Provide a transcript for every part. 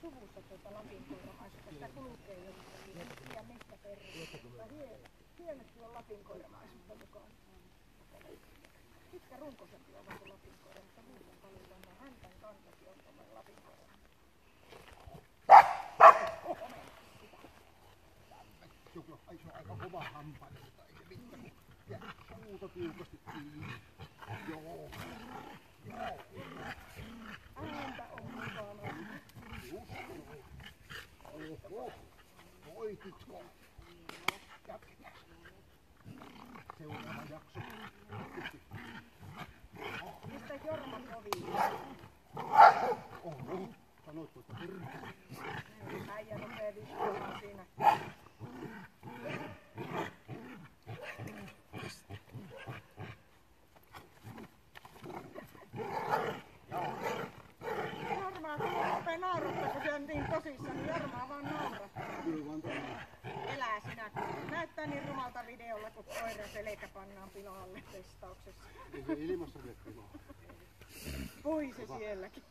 suvussa lapinkoiramaisuutta. Sitä kulkee jostakin. En tiedä mistä perään. Mutta hienosti on lapinkoiramaisuutta mukaan. Pitkä runkoisempi on kuin lapinkoira, mutta muuten paljon tämä häntän kantakin on tuommoinen lapinkoira. Ai se on aika kova hampainen, mutta ei se mitään, kun jää suuta tiukasti kiinni. Joo. Ääntä on mukana. Just noin. Oho. Voititko? Jatketaan. Seuraava jakso. Mistä Jorma kovii? Oho. Sanoitko, että hirveä? Äijä rupee viskaamaan siinä. Jormaa kun rupee nauruttaa, kun se on niin tosissaan, niin Jormaa vaan naurattaa. Elää sinä. Näyttää niin rumalta videolla, kun koiran selkä pannaan pilalle testauksessa. Ei se ilmassa mene pilalle. Pui se sielläkin.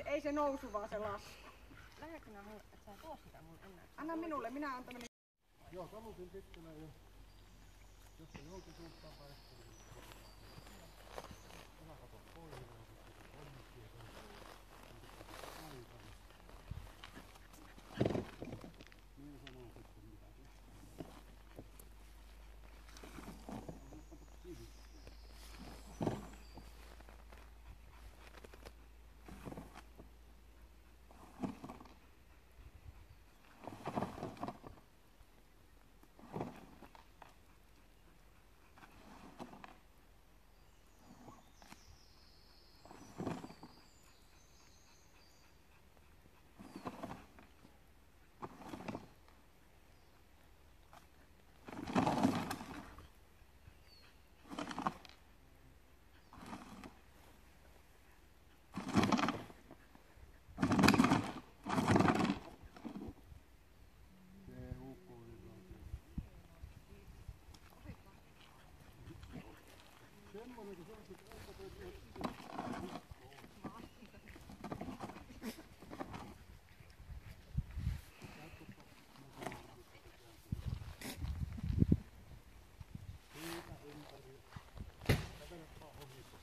Ei se nousu, vaan se lasku. Lähdätkö nää mulle, että sä tuo sitä mun enää? Anna minulle, minä antan. Joo, talutin pitkänä jo. Jos se joutuu suuttaa paikkaan. Älä kato koiraa, sitten onnistuu sen. Niin sanoo sitten mitä se. Otapa kivi. Semmoinen, kun se on sitten aika toisella. Siitä ympäri. Tätä nyt saa ohittaa.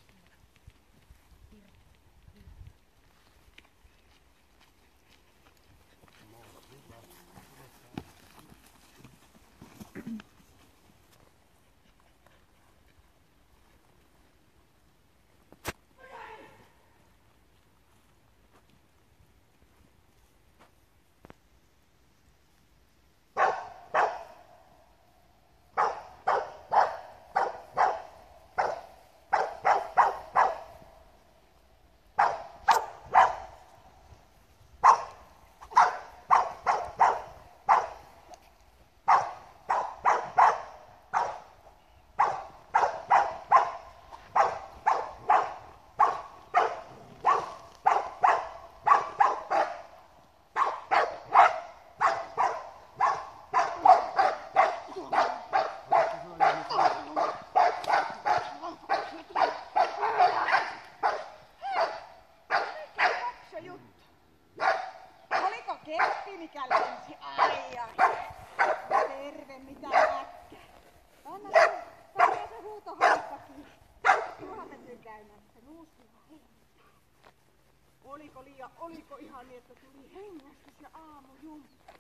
Oliko ihan niin, että tuli hengästys ja aamujumppa?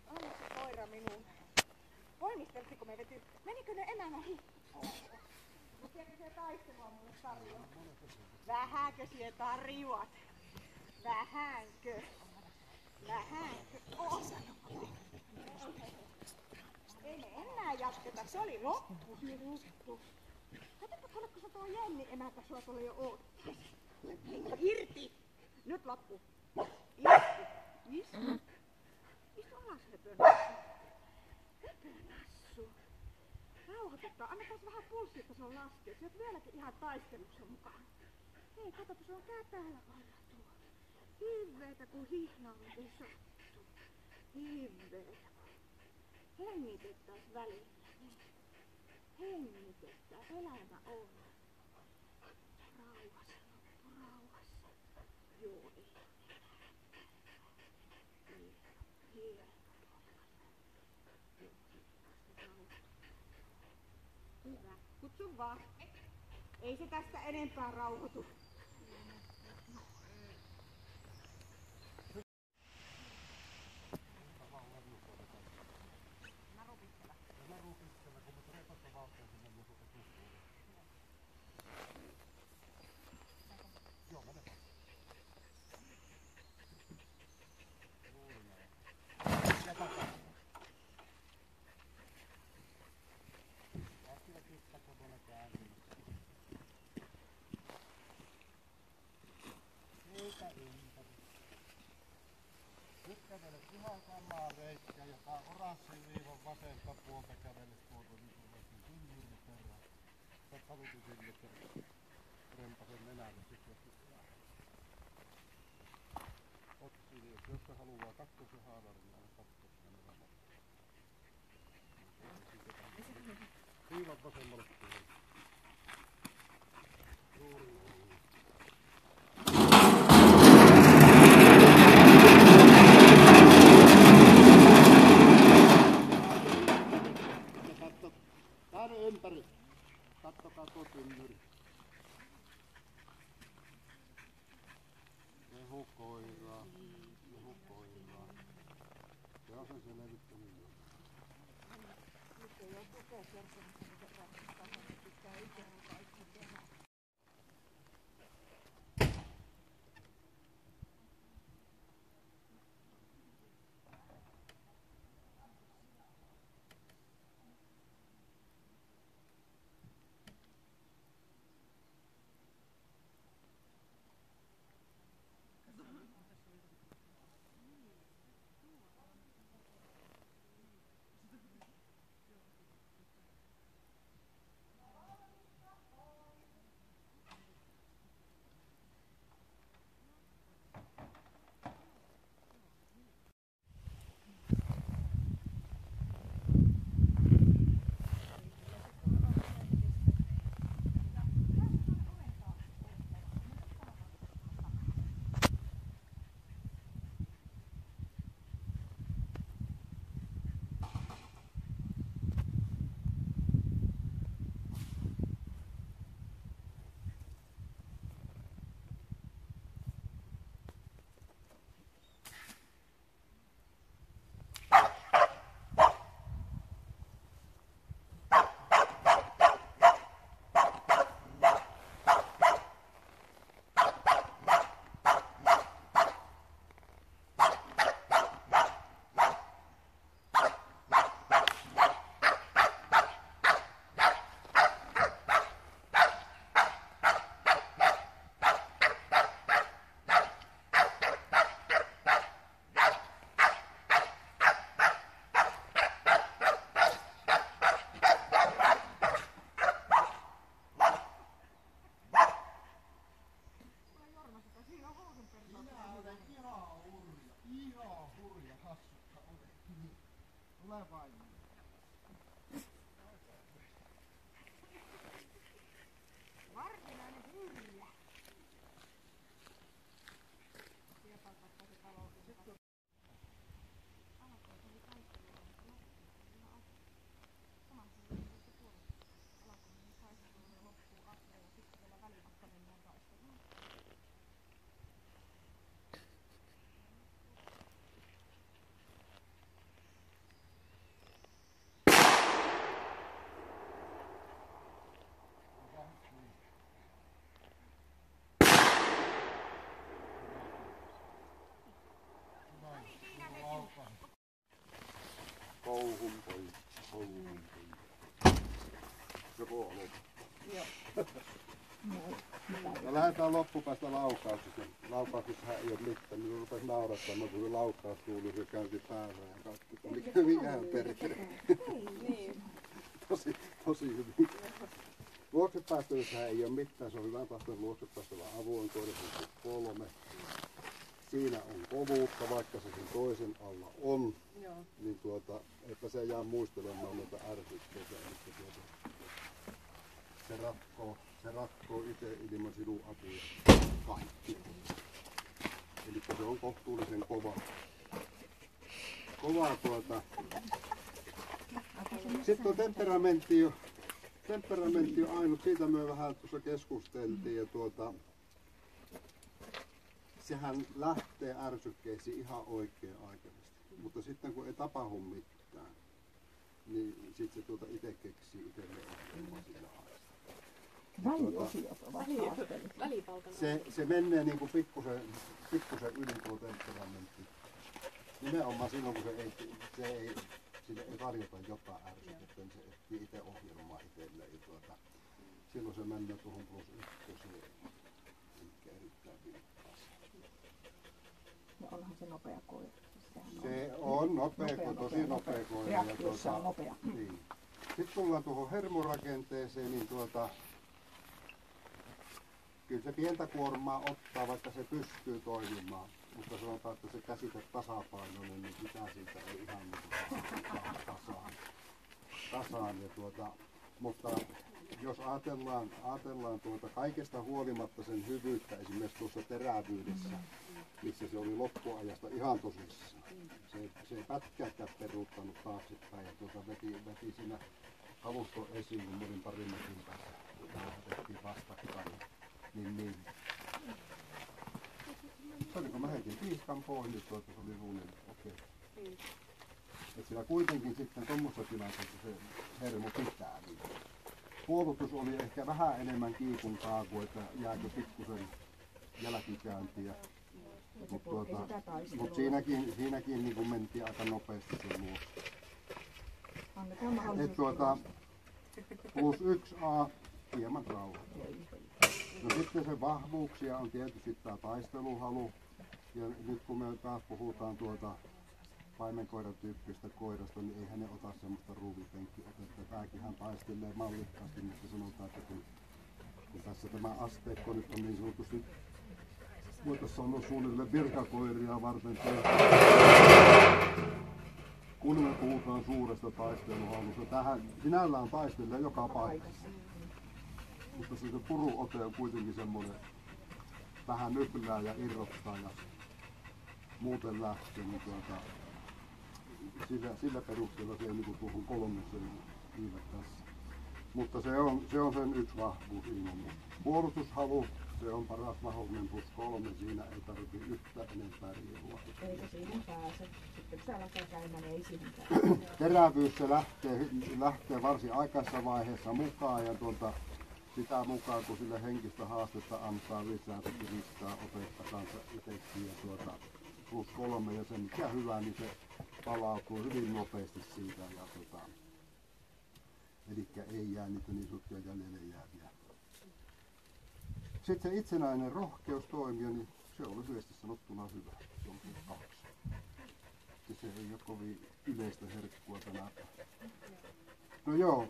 Anna se koira minuun. Voimisteltiko me vety? Menikö ne enää hihkoon? Mutta tiedätkö se taistelua mulle tarjoaa? Vähänkö sie tarjoat? Vähänkö? Vähänkö? Ei me enää jatketa, se oli loppu. Katsoppa kuule, kun se tuo Jenni emäntä sua tuolla jo oottaa. Irti! Nyt loppu. Istu. Istu alas, höpönassu. Höpönassu. Rauhoituttaa. Annetaan vähän pulssia, että se on laskea. Sä oot vieläkin ihan taistelussa mukaan. Hei, katsoppa, sulla on tää täällä ajatua. Hirveetä, kun hihna on vesattu. Hirveetä. Hengitettäis välillä. Hengitetään. Elämä on. Rauhassa. Joo, ei. Hyvä. Kutsu vaan. Ei se tästä enempää rauhoitu. Nyt kävelet ihan samaa reikää, joka on oranssin viivan vasenta puolta kävelet tuolta niin kuin tynnyrin perään. Sä talutin sinne, että rempasen nenälle sitten otsiin, jos se haluaa kakkosen haalarin, niin aina kakkosen nenälle. Viivan vasemmalle puolelle. Ympäri. Kattokaa tuo tynnyri. Mehukoiraa. Se on sen levittänyt. Nyt ei ole tukea kertomassa, mitä pitää itse kaikki tehdä. Ihan hurja hassukka olet. Tule vain. Varsinainen hyrjä. Työpaikasta se talouden. Alkoon oli taistelua, mutta loppuu ihan asua. Samassa se puolesta. Alkoon oli taistelua ja loppuu asua ja sitten vielä välimatka mennään taisteluun. Kouhun poika. Joko olet? Joo. No lähdetään loppupäästä laukauksesta. Laukauksessahan ei ole mitään. Minun rupesi naurattamaan, kun se laukaus kuului, se käynti päällä ja katsotaan, mikähän perkele. Niin. Tosi hyvin. Luoksepäästöissähän ei ole mitään. Se on hyvän tahtoinen luoksepäästöllä avoin kohdassa 3. Siinä on kovuutta, vaikka se sen toisen alla on. Joo. Niin että se jää muistelemaan noita ärsytteitä. Se ratkoo itse ilman sinun apuja kaikki. Eli se on kohtuullisen kova. Sitten on temperamentti jo temperamentti on ainut, siitä me vähän tuossa keskusteltiin ja sehän lähtee ärsykkeisiin ihan oikein aikaisesti. Mutta sitten kun ei tapahdu mitään, niin sitten se itse keksii itselleen ohjelmaa sillä aikaa. Väliosiot ovat haasteellisia. Se menee niin kuin pikkusen yli tuo temperamentti. Nimenomaan silloin, kun sille ei tarjota jotain ärsykettä, niin se etsii itse ohjelmaa itselleen. Silloin se menee tuohon +1, eli erittäin vilkkaasti. Ja onhan se nopea koira. Se on tosi nopea koira. Reaktiossa on nopea. Niin. Sitten tullaan tuohon hermorakenteeseen, niin kyllä se pientä kuormaa ottaa, vaikka se pystyy toimimaan. Mutta sanotaan, että se käsite tasapainoinen, niin pitää siitä ei ihan tasaan. Mutta jos ajatellaan kaikesta huolimatta sen hyvyyttä, esimerkiksi tuossa terävyydessä, missä se oli loppuajasta ihan tosissaan. Se ei pätkääkään peruuttanut taaksepäin ja veti siinä kaluston esiin, kun olin parin metrin päässä, kun lähdettiin vastakkain. Niin. Se oli, kun mä heitin piiskan pois, niin se oli suunnilleen okei. Et sillä kuitenkin sitten tuommoisessa tilanteessa se hermo pitää. Niin. Puolustus oli ehkä vähän enemmän kiikun kaaku, että jääkö pikkusen jälkikäyntiä. Mutta siinäkin niin mentiin aika nopeasti sen luo. +1A hieman rauha. No sitten se vahvuuksia on tietysti tämä taisteluhalu. Ja nyt kun me taas puhutaan paimenkoiran tyyppistä koirasta, niin ei hänen ota semmoista ruuvipenkkiotetta. Tämäkinhän taistelee mallikkaasti, mutta sanotaan, että kun tässä tämä asteikko nyt on niin sanotusti, voitaisiin sanoa suunnilleen virkakoiria varten tehty. Kun me puhutaan suuresta taisteluhalusta, tähän sinällään taistelee joka paikassa. Mutta se puruote on kuitenkin semmoinen vähän nyplää ja irrottaa ja muuten lähtee, niin sillä perusteella se ei niin tuohon kolmeseen viive tässä. Mutta se on sen yksi vahvuus ilman muuta. Puolustushalu, se on paras mahdollinen +3, siinä ei tarvitse yhtään enempää riivua. Eikä siihen pääse. Sitten kun se alkaa käymään, niin ei siihen pääse. Terävyys se lähtee varsin aikaisessa vaiheessa mukaan ja sitä mukaan kun sille henkistä haastetta antaa lisää, se kiristää otetta kanssa itsekin ja +3 ja se mikä hyvä, niin se palautuu hyvin nopeasti siitä ja elikkä ei jää niitä niin sanottuja jäljelle jääviä. Sitten se itsenäinen rohkeus toimia, niin se on lyhyesti sanottuna hyvä. Se on +2. Se ei ole kovin yleistä herkkua tänä päivänä. No joo,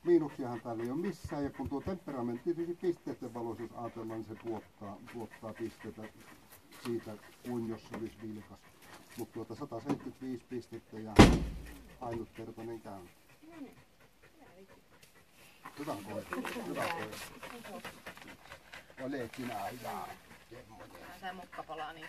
miinuksiahan täällä ei ole missään, ja kun tuo temperamentti pisteiden valossa, jos ajatellaan, niin se tuottaa pisteitä siitä, kuin jos se olisi vilkas. Mutta 175 pistettä ja ainutkertainen käynti. Hyvä koira. Hyvä koira. Olet sinä hyvä. Tää mukkapala niin